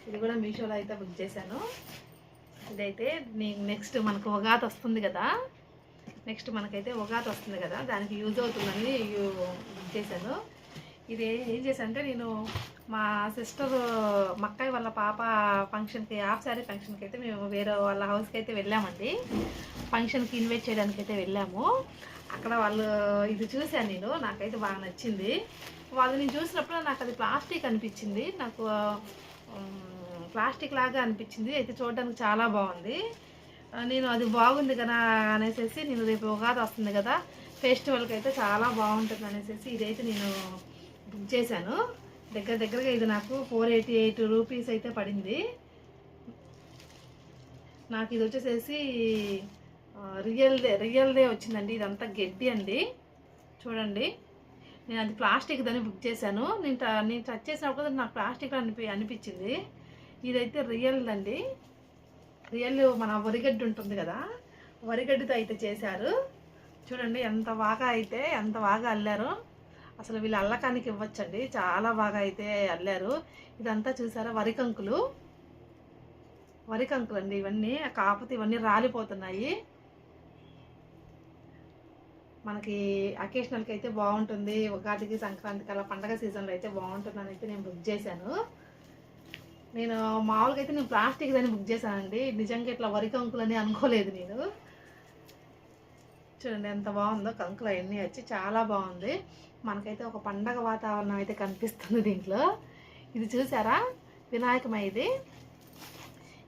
ఇది కూడా మీషోలో అయితే బుక్ చేశాను. ఇదైతే నెక్స్ట్ మనకు ఉగాది వస్తుంది కదా, దానికి యూజ్ అవుతుందని బుక్ చేశాను. ఇది ఏం చేశానంటే, నేను మా సిస్టర్ మక్కాయి వాళ్ళ పాప ఫంక్షన్కి, హాఫ్ శారీ ఫంక్షన్కి అయితే మేము వేరే వాళ్ళ హౌస్కి అయితే వెళ్ళామండి. ఫంక్షన్కి ఇన్వైట్ చేయడానికి అయితే వెళ్ళాము. అక్కడ వాళ్ళు ఇది చూశాను నేను, నాకైతే బాగా నచ్చింది. నేను చూసినప్పుడు నాకు అది ప్లాస్టిక్ అనిపించింది, నాకు ప్లాస్టిక్ లాగా అనిపించింది. అయితే చూడడానికి చాలా బాగుంది. నేను అది బాగుంది కదా అనేసి, నేను రేపు ఉగాది వస్తుంది కదా, ఫెస్టివల్కి అయితే చాలా బాగుంటుంది అనేసి ఇదైతే నేను బుక్ చేశాను. దగ్గరగా ఇది నాకు 488 రూపీస్ అయితే పడింది. నాకు ఇది వచ్చేసేసి రియల్దే వచ్చిందండి. ఇదంతా గడ్డి అండి, చూడండి. నేను అది ప్లాస్టిక్ దాన్ని బుక్ చేశాను. నేను టచ్ చేసినప్పుడు నాకు ప్లాస్టిక్ అనిపించింది. ఇదైతే రియల్దండి. రియల్ మన వరిగడ్డి ఉంటుంది కదా, వరిగడ్డితో అయితే చేశారు. చూడండి ఎంత బాగా అల్లారు. అసలు వీళ్ళు అల్లకానికి ఇవ్వచ్చండి, చాలా బాగా అయితే అల్లారు. ఇదంతా చూసారా, వరికంకులు అండి ఇవన్నీ. కాకపోతే ఇవన్నీ రాలిపోతున్నాయి. మనకి అకేషనల్కి అయితే బాగుంటుంది, ఉగాదికి, సంక్రాంతికి అలా పండగ సీజన్లో అయితే బాగుంటుందని అయితే నేను బుక్ చేశాను. నేను మామూలుగా అయితే నేను ప్లాస్టిక్ దాన్ని బుక్ చేశానండి. నిజంగా ఇట్లా వరికంకులని అనుకోలేదు నేను. చూడండి ఎంత బాగుందో, కంకులు అవన్నీ వచ్చి చాలా బాగుంది. మనకైతే ఒక పండగ వాతావరణం అయితే కనిపిస్తుంది దీంట్లో. ఇది చూసారా, వినాయకమై.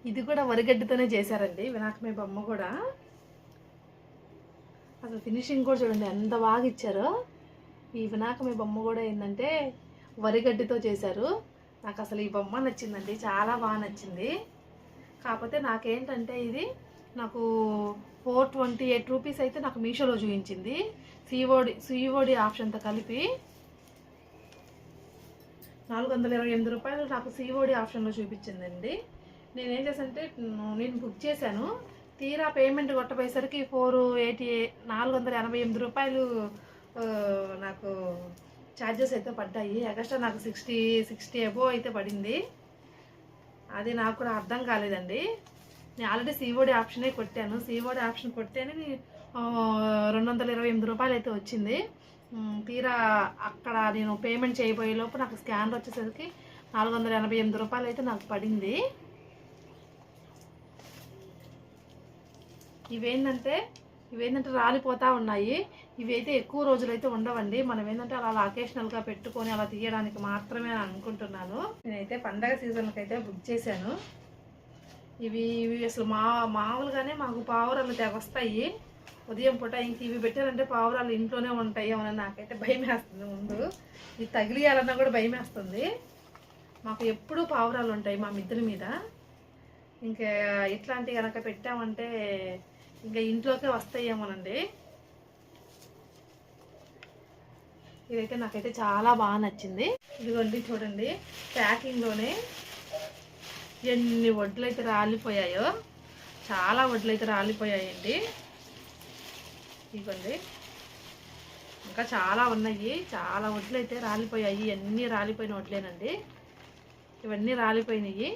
ఇది కూడా వరిగడ్డితోనే చేశారండి, వినాయకమై బొమ్మ కూడా. అసలు ఫినిషింగ్ కూడా చూడండి ఎంత బాగా ఇచ్చారో. ఈ వినాయకమై బొమ్మ కూడా ఏంటంటే వరిగడ్డితో చేశారు. నాకు అసలు ఈ బొమ్మ నచ్చిందండి, చాలా బాగా నచ్చింది. కాకపోతే నాకేంటంటే ఇది నాకు 428 రూపీస్ అయితే నాకు మీషోలో చూపించింది. సిఓడి ఆప్షన్తో కలిపి 428 రూపాయలు నాకు సిఓడి ఆప్షన్లో చూపించిందండి. నేనేం చేశానంటే, నేను బుక్ చేశాను, తీరా పేమెంట్ కొట్టపోయేసరికి 488 రూపాయలు నాకు ఛార్జెస్ అయితే పడ్డాయి. ఎక్స్ట్రా నాకు 60 అబోవ్ అయితే పడింది. అది నాకు కూడా అర్థం కాలేదండి. నేను ఆల్రెడీ సిఓడి ఆప్షనే కొట్టాను. సిఓడి ఆప్షన్ కొట్టేనే 228 రూపాయలు అయితే వచ్చింది. తీరా అక్కడ నేను పేమెంట్ చేయబోయే లోపు నాకు స్కానర్ వచ్చేసరికి 488 రూపాయలు అయితే నాకు పడింది. ఇవేంటంటే రాలిపోతూ ఉన్నాయి. ఇవైతే ఎక్కువ రోజులైతే ఉండవండి. మనం ఏంటంటే అలా అకేషనల్గా పెట్టుకొని అలా తీయడానికి మాత్రమే అనుకుంటున్నాను. నేనైతే పండగ సీజన్కి అయితే బుక్ చేశాను. ఇవి అసలు మామూలుగానే మాకు పావురాలు వస్తాయి ఉదయం పూట. ఇంక ఇవి పెట్టారంటే పావురాలు ఇంట్లోనే ఉంటాయి అని నాకైతే భయం వేస్తుంది. ముందు ఇది తగిలియాలన్నా కూడా భయం వేస్తుంది. మాకు ఎప్పుడూ పావురాలు ఉంటాయి మా మిద్దెల మీద. ఇంకా ఇట్లాంటివి కనుక పెట్టామంటే ఇంకా ఇంట్లోకే వస్తాయేమోనండి. ఇదైతే నాకైతే చాలా బాగా నచ్చింది. ఇదిగోండి చూడండి, ప్యాకింగ్లోనే ఎన్ని వడ్లు అయితే రాలిపోయాయో, చాలా వడ్లు అయితే రాలిపోయాయండి. ఇదిగోండి ఇంకా చాలా ఉన్నాయి, చాలా వడ్లు అయితే రాలిపోయాయి. అన్నీ రాలిపోయిన వడ్లేనండి, ఇవన్నీ రాలిపోయినాయి.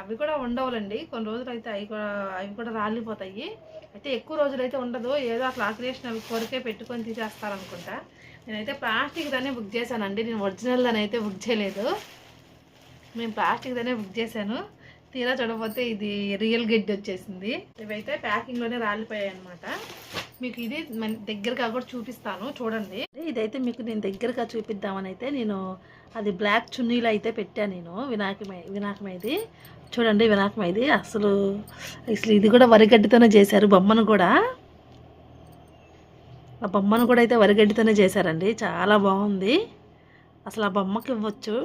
అవి కూడా ఉండవులండి, కొన్ని రోజులు అయితే అవి కూడా రాలిపోతాయి. అయితే ఎక్కువ రోజులు అయితే ఉండదు, ఏదో అట్లా ఆక్రియేషనల్ కొరకే పెట్టుకొని తీసేస్తారనుకుంటా. నేనైతే ప్లాస్టిక్ దాన్ని బుక్ చేశానండి, నేను ఒరిజినల్ దాన్ని అయితే బుక్ చేయలేదు. నేను ప్లాస్టిక్ దాన్ని బుక్ చేశాను. తీరా చూడకపోతే ఇది రియల్ గడ్డి వచ్చేసింది. ఇవైతే ప్యాకింగ్లోనే రాలిపోయాయి అనమాట. మీకు ఇది దగ్గరగా కూడా చూపిస్తాను చూడండి. ఇదైతే మీకు నేను దగ్గరగా చూపిద్దామని అయితే నేను అది బ్లాక్ చున్నీలు అయితే పెట్టాను నేను. వినాయకమైది చూడండి, వినాయకమైది అసలు ఇది కూడా వరిగడ్డితోనే చేశారు. బొమ్మను కూడా అయితే వరిగడ్డితోనే చేశారండి, చాలా బాగుంది. అసలు ఆ బొమ్మకి ఇవ్వచ్చు.